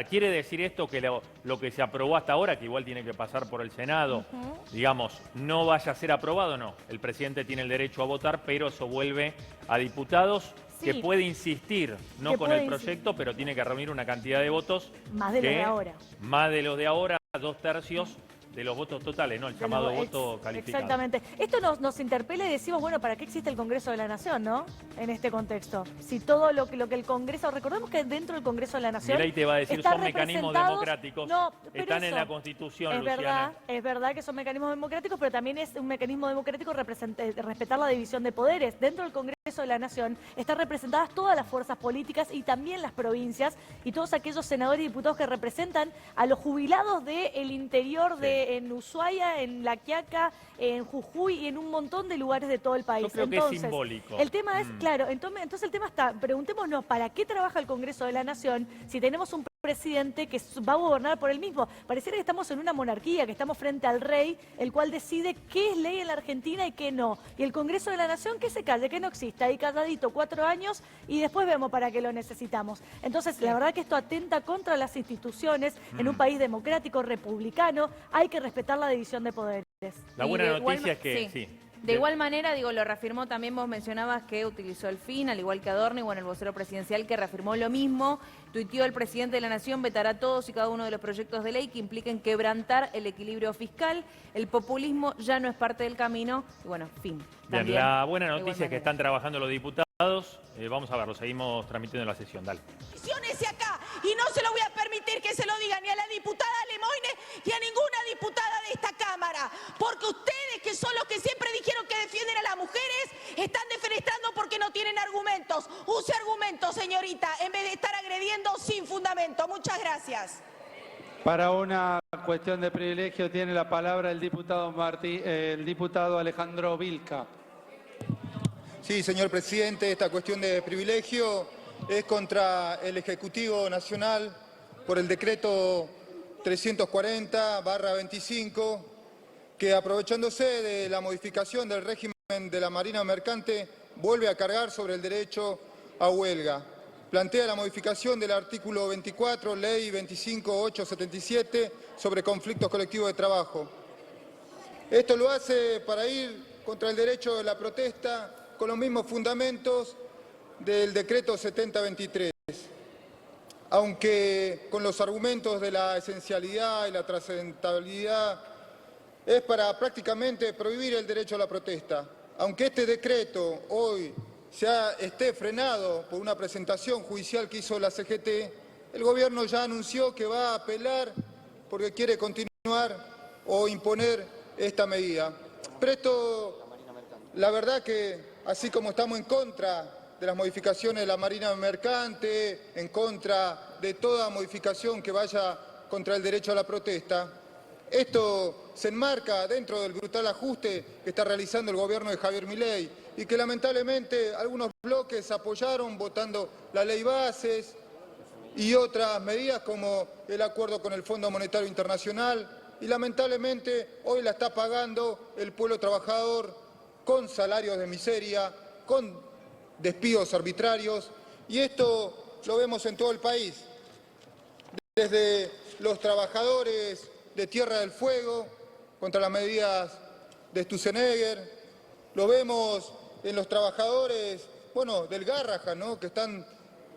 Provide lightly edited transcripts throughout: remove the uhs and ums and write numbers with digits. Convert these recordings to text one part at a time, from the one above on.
¿Quiere decir esto que lo que se aprobó hasta ahora, que igual tiene que pasar por el Senado, digamos, no vaya a ser aprobado? No, el presidente tiene el derecho a votar, pero eso vuelve a diputados que puede insistir, no con el proyecto, pero tiene que reunir una cantidad de votos. Más de los de ahora. Más de los de ahora, 2/3 de los votos totales, ¿no? El llamado voto calificado. Exactamente. Esto nos interpela y decimos, bueno, ¿para qué existe el Congreso de la Nación, no? En este contexto. Si todo lo que el Congreso... Recordemos que dentro del Congreso de la Nación... Mirá, y te va a decir, son mecanismos democráticos. No, están en la Constitución, es verdad que son mecanismos democráticos, pero también es un mecanismo democrático respetar la división de poderes. Dentro del Congreso de la Nación están representadas todas las fuerzas políticas y también las provincias y todos aquellos senadores y diputados que representan a los jubilados del interior en Ushuaia, en La Quiaca, en Jujuy y en un montón de lugares de todo el país. Yo creo que es simbólico. El tema es, claro, entonces el tema está, preguntémonos, ¿para qué trabaja el Congreso de la Nación si tenemos un presidente que va a gobernar por él mismo? Pareciera que estamos en una monarquía, que estamos frente al rey, el cual decide qué es ley en la Argentina y qué no. Y el Congreso de la Nación, que se calle, que no exista, ahí calladito 4 años y después vemos para qué lo necesitamos. Entonces, la verdad que esto atenta contra las instituciones en un país democrático, republicano, hay que respetar la división de poderes. La buena noticia es que sí. De igual manera, digo, lo reafirmó también, vos mencionabas que utilizó el fin, al igual que Adorno, y bueno, el vocero presidencial que reafirmó lo mismo. Tuiteó: el presidente de la Nación vetará todos y cada uno de los proyectos de ley que impliquen quebrantar el equilibrio fiscal. El populismo ya no es parte del camino. Y bueno, fin. Bien, la buena noticia es que están trabajando los diputados. Vamos a verlo, seguimos transmitiendo en la sesión. Dale. Acá, y no se lo voy a permitir que se lo diga ni a la diputada Lemoine ni a ninguna diputada de esta Cámara, porque ustedes, que son los que siempre dijeron que defienden a las mujeres, están defenestrando porque no tienen argumentos. Use argumentos, señorita, en vez de estar agrediendo sin fundamento. Muchas gracias. Para una cuestión de privilegio tiene la palabra el diputado Alejandro Vilca. Sí, señor presidente, esta cuestión de privilegio es contra el Ejecutivo Nacional por el decreto 340/25, que aprovechándose de la modificación del régimen de la Marina Mercante, vuelve a cargar sobre el derecho a huelga. Plantea la modificación del artículo 24, ley 25.877, sobre conflictos colectivos de trabajo. Esto lo hace para ir contra el derecho de la protesta con los mismos fundamentos del decreto 7023, aunque con los argumentos de la esencialidad y la trascendentabilidad, es para prácticamente prohibir el derecho a la protesta. Aunque este decreto hoy esté frenado por una presentación judicial que hizo la CGT, el gobierno ya anunció que va a apelar porque quiere continuar o imponer esta medida. Pero esto, la verdad que así como estamos en contra de las modificaciones de la Marina Mercante, en contra de toda modificación que vaya contra el derecho a la protesta, esto se enmarca dentro del brutal ajuste que está realizando el gobierno de Javier Milei y que lamentablemente algunos bloques apoyaron votando la ley bases y otras medidas como el acuerdo con el Fondo Monetario Internacional, y lamentablemente hoy la está pagando el pueblo trabajador con salarios de miseria, con despidos arbitrarios, y esto lo vemos en todo el país, desde los trabajadores de Tierra del Fuego contra las medidas de Sturzenegger, lo vemos en los trabajadores, del Garrahan, ¿no?, que están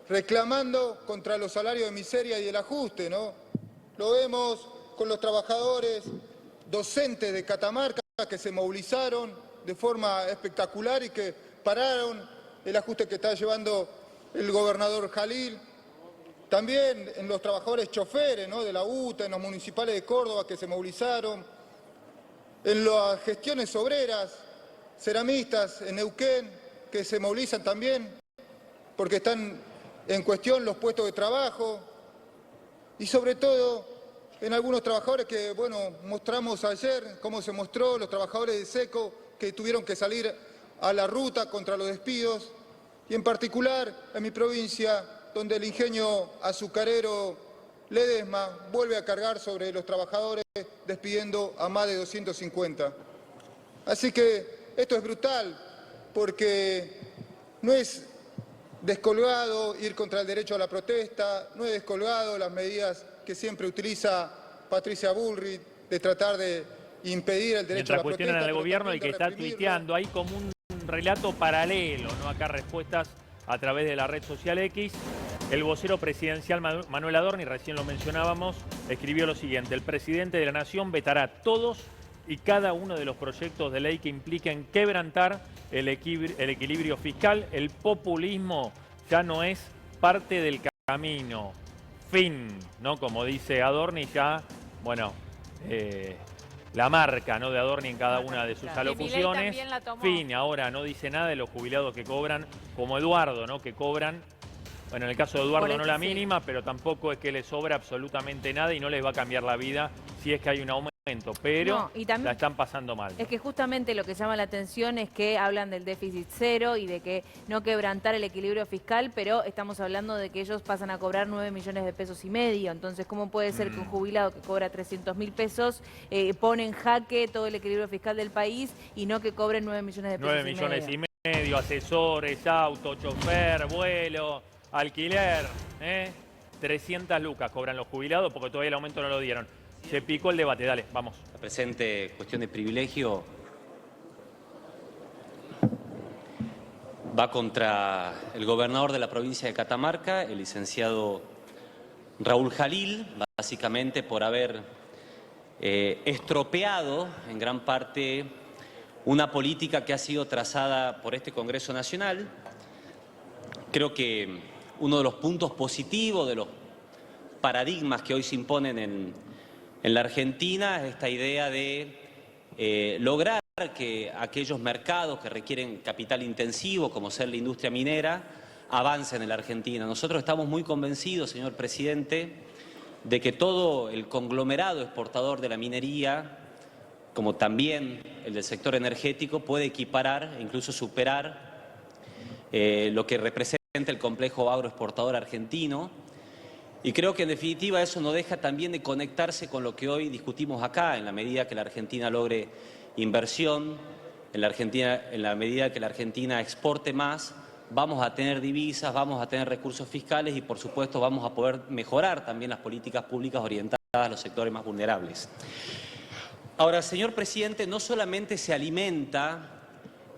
reclamando contra los salarios de miseria y el ajuste, ¿no? Lo vemos con los trabajadores docentes de Catamarca que se movilizaron de forma espectacular y que pararon el ajuste que está llevando el gobernador Jalil. También en los trabajadores choferes, ¿no?, de la UTA, en los municipales de Córdoba que se movilizaron, en las gestiones obreras, ceramistas en Neuquén, que se movilizan también porque están en cuestión los puestos de trabajo, y sobre todo en algunos trabajadores que, mostramos ayer cómo se mostró, los trabajadores de SECO que tuvieron que salir a la ruta contra los despidos, y en particular en mi provincia, donde el ingenio azucarero Ledesma vuelve a cargar sobre los trabajadores despidiendo a más de 250. Así que esto es brutal, porque no es descolgado ir contra el derecho a la protesta, no es descolgado las medidas que siempre utiliza Patricia Bullrich de tratar de impedir el derecho a la protesta. Mientras cuestionan al pero gobierno, el también que de está reprimirlo. tuiteando, hay como un relato paralelo, ¿no? Acá respuestas a través de la red social X. El vocero presidencial Manuel Adorni, recién lo mencionábamos, escribió lo siguiente: el presidente de la Nación vetará todos y cada uno de los proyectos de ley que impliquen quebrantar el equilibrio fiscal. El populismo ya no es parte del camino. Fin, ¿no? Como dice Adorni, ya, bueno, la marca, ¿no?, de Adorni en cada una de sus alocuciones. también la tomó. Fin, ahora no dice nada de los jubilados que cobran, como Eduardo, ¿no?, que cobran, bueno, en el caso de Eduardo no la mínima, pero tampoco es que le sobra absolutamente nada y no les va a cambiar la vida si es que hay un aumento, pero No, y también la están pasando mal, ¿no? es que justamente lo que llama la atención es que hablan del déficit cero y de que no quebrantar el equilibrio fiscal, pero estamos hablando de que ellos pasan a cobrar 9 millones de pesos y medio. Entonces, ¿cómo puede ser que un jubilado que cobra 300.000 pesos pone en jaque todo el equilibrio fiscal del país y no que cobren 9 millones de pesos 9 millones y medio, asesores, auto, chofer, vuelo, alquiler, 300 lucas cobran los jubilados porque todavía el aumento no lo dieron. Se picó el debate, dale, vamos. La presente cuestión de privilegio va contra el gobernador de la provincia de Catamarca, el licenciado Raúl Jalil, básicamente por haber estropeado en gran parte una política que ha sido trazada por este Congreso Nacional. Creo que uno de los puntos positivos, de los paradigmas que hoy se imponen en la Argentina, es esta idea de lograr que aquellos mercados que requieren capital intensivo, como ser la industria minera, avancen en la Argentina. Nosotros estamos muy convencidos, señor presidente, de que todo el conglomerado exportador de la minería, como también el del sector energético, puede equiparar e incluso superar lo que representa el complejo agroexportador argentino. Y creo que en definitiva eso no deja también de conectarse con lo que hoy discutimos acá, en la medida que la Argentina logre inversión, en la medida que la Argentina exporte más, vamos a tener divisas, vamos a tener recursos fiscales y por supuesto vamos a poder mejorar también las políticas públicas orientadas a los sectores más vulnerables. Ahora, señor presidente, no solamente se alimenta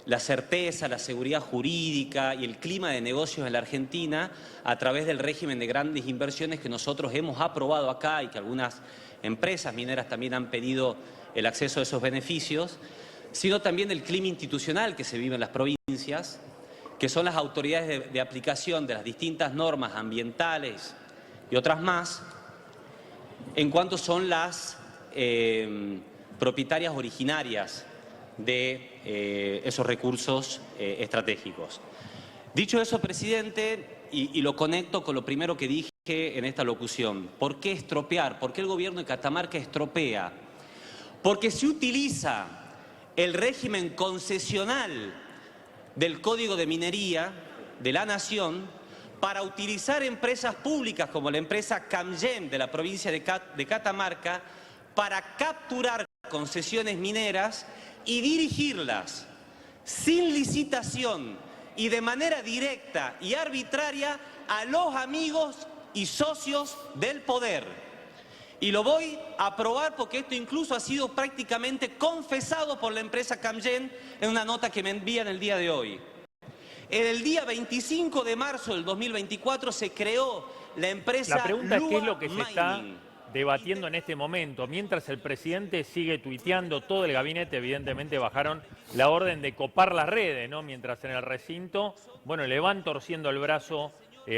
la certeza, la seguridad jurídica y el clima de negocios en la Argentina a través del régimen de grandes inversiones que nosotros hemos aprobado acá y que algunas empresas mineras también han pedido el acceso a esos beneficios, sino también el clima institucional que se vive en las provincias, que son las autoridades de aplicación de las distintas normas ambientales y otras más, en cuanto son las propietarias originarias de esos recursos estratégicos. Dicho eso, presidente, y lo conecto con lo primero que dije en esta locución, ¿por qué estropear? ¿Por qué el gobierno de Catamarca estropea? Porque se utiliza el régimen concesional del Código de Minería de la Nación para utilizar empresas públicas como la empresa Camgem de la provincia de Catamarca para capturar concesiones mineras y dirigirlas sin licitación y de manera directa y arbitraria a los amigos y socios del poder. Y lo voy a probar porque esto incluso ha sido prácticamente confesado por la empresa Camgem en una nota que me envían el día de hoy. En el día 25 de marzo del 2024 se creó la empresa La pregunta es Lua qué es lo que se está Mining. debatiendo en este momento. Mientras el presidente sigue tuiteando, todo el gabinete evidentemente bajaron la orden de copar las redes, ¿no? Mientras en el recinto, bueno, le van torciendo el brazo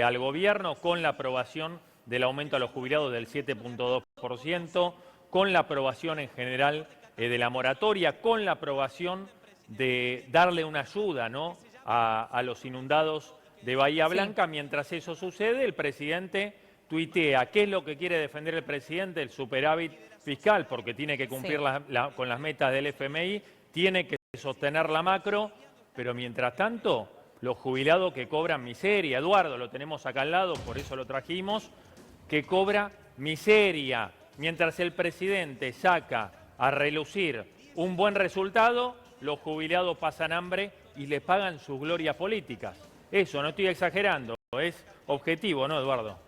al gobierno con la aprobación del aumento a los jubilados del 7.2%, con la aprobación en general de la moratoria, con la aprobación de darle una ayuda, ¿no?, a los inundados de Bahía Blanca. Mientras eso sucede, el presidente tuitea. ¿Qué es lo que quiere defender el presidente? El superávit fiscal, porque tiene que cumplir con las metas del FMI, tiene que sostener la macro, pero mientras tanto, los jubilados que cobran miseria, Eduardo, lo tenemos acá al lado, por eso lo trajimos, que cobra miseria. Mientras el presidente saca a relucir un buen resultado, los jubilados pasan hambre y le pagan sus glorias políticas. Eso, no estoy exagerando, es objetivo, ¿no, Eduardo?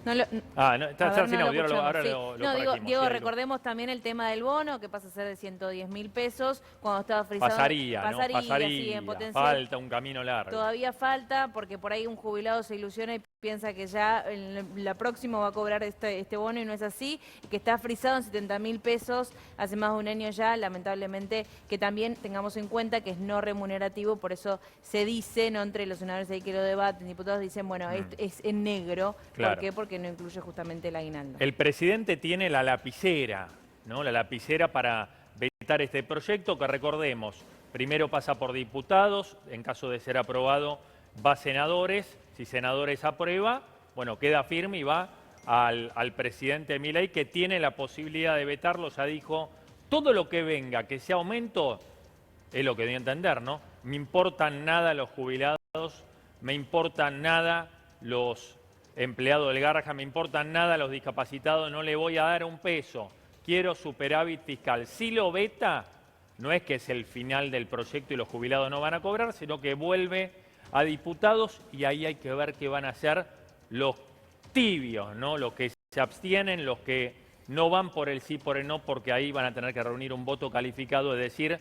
No lo, No, está a ver, sin no lo audio, escuchamos, ahora sí. lo No, digo, corregimos. Diego, Sí, ahí lo- recordemos también el tema del bono, que pasa a ser de 110.000 pesos, cuando estaba frisado. Pasaría, ¿no? Sí, Pasaría. en potencial. Falta un camino largo. Todavía falta, porque por ahí un jubilado se ilusiona y piensa que ya en la próxima va a cobrar este bono y no es así, y que está frisado en 70.000 pesos hace más de un año ya, lamentablemente, que también tengamos en cuenta que es no remunerativo, por eso se dice, no entre los senadores ahí que lo debaten, diputados dicen, bueno, es en negro, Claro. ¿por qué? Porque no incluye justamente el aguinaldo. El presidente tiene la lapicera, ¿no? La lapicera para vetar este proyecto, que recordemos, primero pasa por diputados, en caso de ser aprobado va a senadores, si senadores aprueba, bueno, queda firme y va al presidente Milei, que tiene la posibilidad de vetarlo, ya dijo, todo lo que venga, que sea aumento, es lo que dio a entender, ¿no? Me importan nada los jubilados, me importan nada los empleados del Garrahan, me importan nada los discapacitados, no le voy a dar un peso, quiero superávit fiscal. Si lo veta, no es que es el final del proyecto y los jubilados no van a cobrar, sino que vuelve a diputados y ahí hay que ver qué van a hacer los tibios, ¿no? Los que se abstienen, los que no van por el sí, por el no, porque ahí van a tener que reunir un voto calificado, es decir,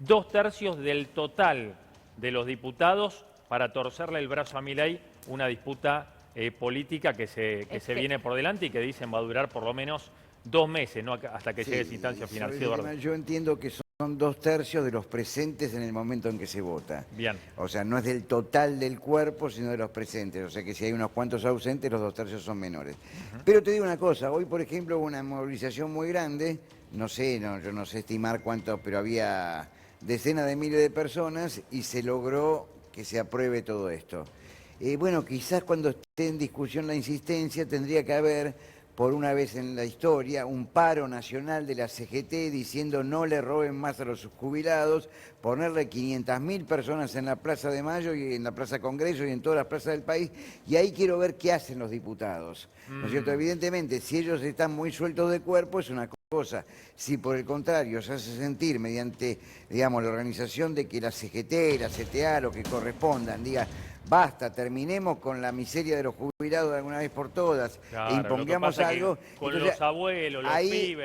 2/3 del total de los diputados para torcerle el brazo a Milei, una disputa política que se viene por delante y que dicen va a durar por lo menos 2 meses, ¿no? Hasta que llegue esa instancia final. Sí, Eduardo. Yo entiendo que son 2/3 de los presentes en el momento en que se vota. Bien. O sea, no es del total del cuerpo, sino de los presentes. O sea que si hay unos cuantos ausentes, los 2/3 son menores. Pero te digo una cosa, hoy por ejemplo hubo una movilización muy grande, no sé, yo no sé estimar cuántos, pero había decenas de miles de personas y se logró que se apruebe todo esto. Bueno, quizás cuando esté en discusión la insistencia tendría que haber, por una vez en la historia, un paro nacional de la CGT diciendo no le roben más a los jubilados, ponerle 500.000 personas en la Plaza de Mayo y en la Plaza Congreso y en todas las plazas del país, y ahí quiero ver qué hacen los diputados. ¿No es cierto? Evidentemente, si ellos están muy sueltos de cuerpo es una cosa. Si por el contrario se hace sentir mediante, digamos, la organización de que la CGT, la CTA, lo que correspondan, diga, basta, terminemos con la miseria de los jubilados de alguna vez por todas, Claro, e lo que impongamos pasa es que algo. con Entonces, los abuelos, los ahí pibes,